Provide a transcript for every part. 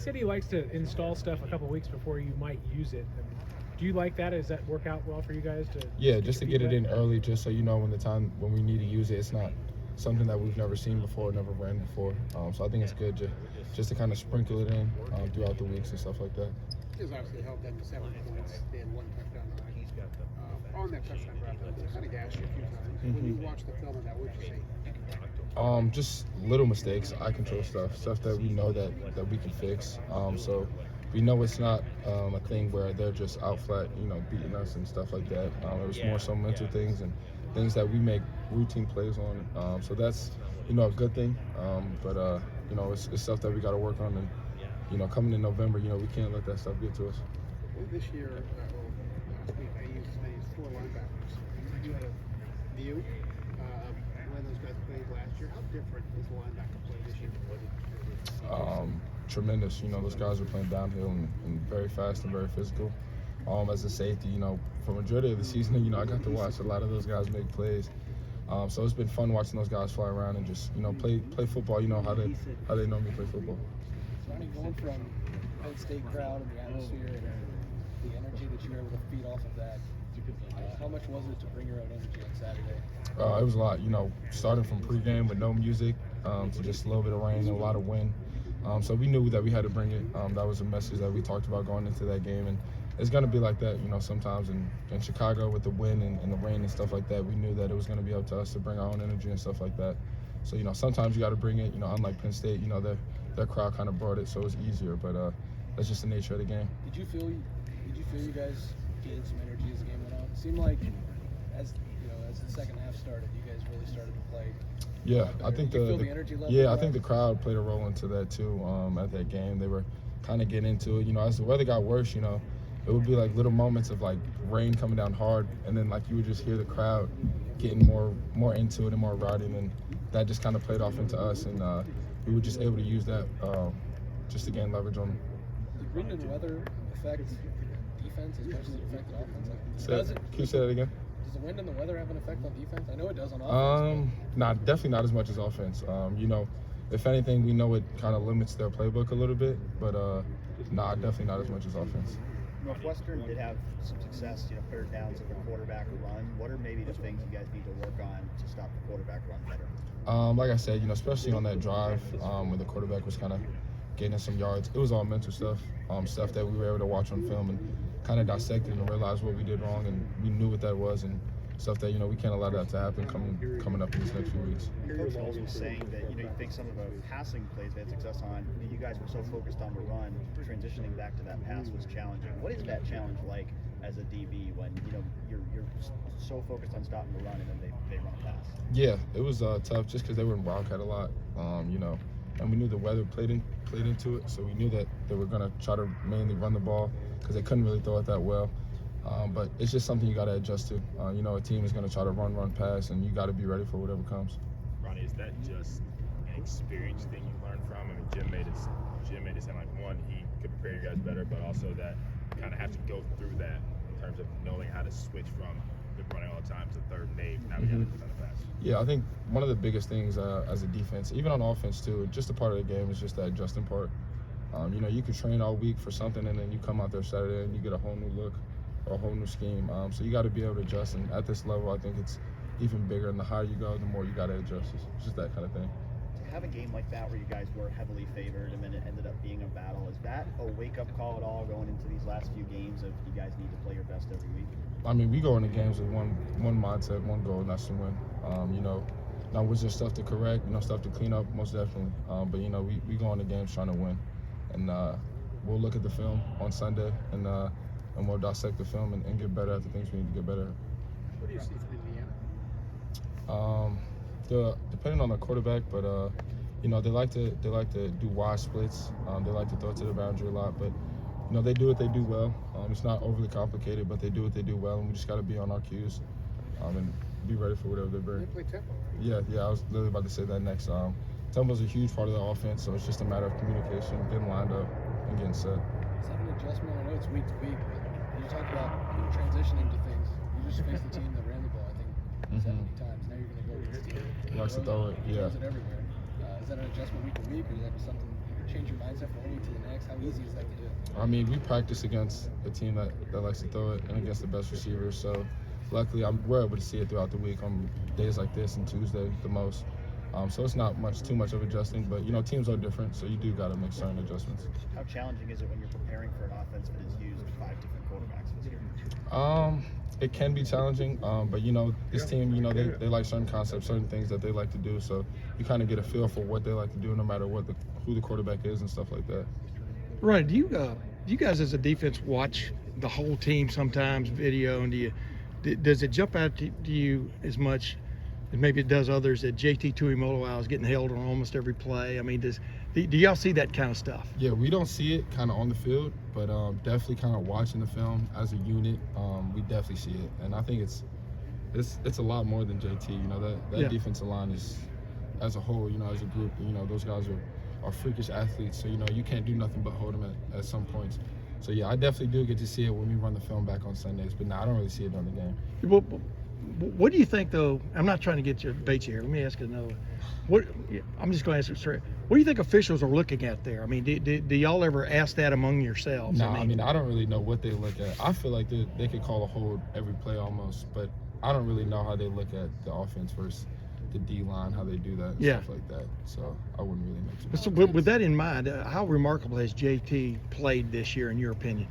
said he likes to install stuff a couple weeks before you might use it. Do you like that? Does that work out well for you guys? Yeah, just to get it in early, just so you know when we need to use it, it's not something that we've never seen before, never ran before. So I think it's good just to kind of sprinkle it in throughout the weeks and stuff like that. It's obviously helped them to 7 points. They had 1 touchdown on that touchdown drive. They kind of gashed you a few times. When you watch the film of that, what did you see? Just little mistakes, eye control stuff that we know that we can fix. So we know it's not a thing where they're just out flat, beating us and stuff like that. It was more so mental things and things that we make routine plays on. So that's, a good thing. But it's stuff that we got to work on. And, coming in November, we can't let that stuff get to us. Well, this year, last week, I used 4 linebackers. You had a view of when those guys played last year. How different is the linebacker play this year? Tremendous. Those guys are playing downhill and very fast and very physical. As a safety, for majority of the season, I got to watch a lot of those guys make plays. So it's been fun watching those guys fly around and just, play football. How they normally play football. Ronnie, going from Penn State crowd and the atmosphere and the energy that you were able to feed off of that, how much was it to bring your own energy on Saturday? It was a lot. Starting from pregame with no music to just a little bit of rain and a lot of wind. So we knew that we had to bring it. That was a message that we talked about going into that game. And it's going to be like that, sometimes in Chicago with the wind and the rain and stuff like that. We knew that it was going to be up to us to bring our own energy and stuff like that. So, sometimes you got to bring it. Unlike Penn State, their crowd kind of brought it, so it was easier. But that's just the nature of the game. Did you feel you guys gained some energy as the game went on? It seemed like as the second half started, you guys really started to play. Yeah, I think the energy level. Yeah, I think the crowd played a role into that too. At that game, they were kind of getting into it. As the weather got worse, it would be like little moments of like rain coming down hard, and then like you would just hear the crowd getting more into it and more rowdy, and that just kind of played off into us, and we were just able to use that just to gain leverage on them. Did wind and weather affect defense as much as it affected offense? Can you say that again? Does the wind and the weather have an effect on defense? I know it does on offense. Definitely not as much as offense. If anything, we know it kind of limits their playbook a little bit, but definitely not as much as offense. Northwestern did have some success, third downs of a quarterback run. What are maybe the things you guys need to work on to stop the quarterback run better? Like I said, especially on that drive when the quarterback was kind of getting some yards, it was all mental stuff, stuff that we were able to watch on film and kind of dissect it and realize what we did wrong, and we knew what that was, and stuff that we can't allow that to happen coming up in these next few weeks. Coach Knowles was saying that you think some of the passing plays they had success on, you guys were so focused on the run, transitioning back to that pass was challenging. What is that challenge like as a DB when you're so focused on stopping the run and then they run a pass? Yeah, it was tough just because they were in Wildcat a lot, and we knew the weather played into it, so we knew that they were going to try to mainly run the ball because they couldn't really throw it that well. But it's just something you got to adjust to. A team is going to try to run, pass, and you got to be ready for whatever comes. Ronnie, is that just an experience thing you learned from? I mean, Jim made it sound like, one, he could prepare you guys better, but also that you kind of have to go through that in terms of knowing how to switch from the running all the time to third and eight. Now we got to defend the pass. Yeah, I think one of the biggest things as a defense, even on offense too, just a part of the game is just that adjusting part. You could train all week for something, and then you come out there Saturday and you get a whole new look or a whole new scheme. So you got to be able to adjust, and at this level, I think it's even bigger. And the higher you go, the more you got to adjust. It's just that kind of thing. To have a game like that where you guys were heavily favored and then it ended up being a battle, is that a wake-up call at all going into these last few games of you guys need to play your best every week? I mean, we go into games with one mindset, one goal, and that's to win. Now was there stuff to correct, stuff to clean up, most definitely. But we go into games trying to win, and we'll look at the film on Sunday and we'll dissect the film and get better at the things we need to get better at. What do you see from Indiana? Depending on the quarterback, but they like to do wide splits. They like to throw it to the boundary a lot, but they do what they do well. It's not overly complicated, but they do what they do well, and we just got to be on our cues and be ready for whatever they bring. They play tempo. Yeah, I was literally about to say that next. Tempo's a huge part of the offense, so it's just a matter of communication, getting lined up, and getting set. Is that an adjustment? I know it's week to week, but you talk about transitioning to things. You just faced the team that ran the ball, I think, 70 times. Now you're going to go against the team. He likes to throw it, yeah. Throws it everywhere. Is that an adjustment week to week, or is that something you can change your mindset from one week to the next? How easy is that to do? I mean, we practice against a team that likes to throw it and against the best receivers. So luckily, we're able to see it throughout the week on days like this and Tuesday the most. So it's not too much of adjusting, but teams are different, so you do got to make certain adjustments. How challenging is it when you're preparing for an offense that has used 5 different quarterbacks this year? It can be challenging, but this team, they like certain concepts, certain things that they like to do. So you kind of get a feel for what they like to do, no matter who the quarterback is and stuff like that. Right. Do you guys as a defense watch the whole team sometimes video, and does it jump out to you as much as maybe it does others that JT Tuimoloau is getting held on almost every play? I mean, do y'all see that kind of stuff? Yeah, we don't see it kind of on the field, but definitely kind of watching the film as a unit, we definitely see it, and I think it's a lot more than JT. That defensive line is, as a whole, as a group, those guys are freakish athletes, so you can't do nothing but hold them at some points. So yeah, I definitely do get to see it when we run the film back on Sundays, but I don't really see it during the game. Well, what do you think, though? I'm not trying to get your debates here. Let me ask you another. I'm just going to answer it straight. What do you think officials are looking at there? I mean, do y'all ever ask that among yourselves? No, I mean, I don't really know what they look at. I feel like they could call a hold every play almost, but I don't really know how they look at the offense versus the D-line, how they do that and stuff like that. So I wouldn't really know too much. So with that in mind, how remarkable has JT played this year, in your opinion?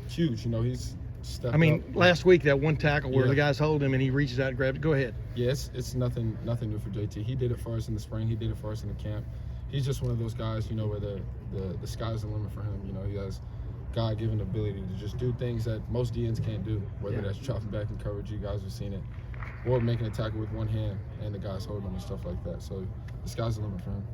Huge. He's stepped I mean, up. last week that one tackle where Yeah. the guys hold him and he reaches out and grabs it. Go ahead. Yeah, it's nothing new for JT. He did it for us in the spring. He did it for us in the camp. He's just one of those guys, where the sky's the limit for him. He has God-given ability to just do things that most DNs can't do, whether that's dropping back in coverage, you guys have seen it, or making a tackle with one hand and the guys hold him and stuff like that. So the sky's the limit for him.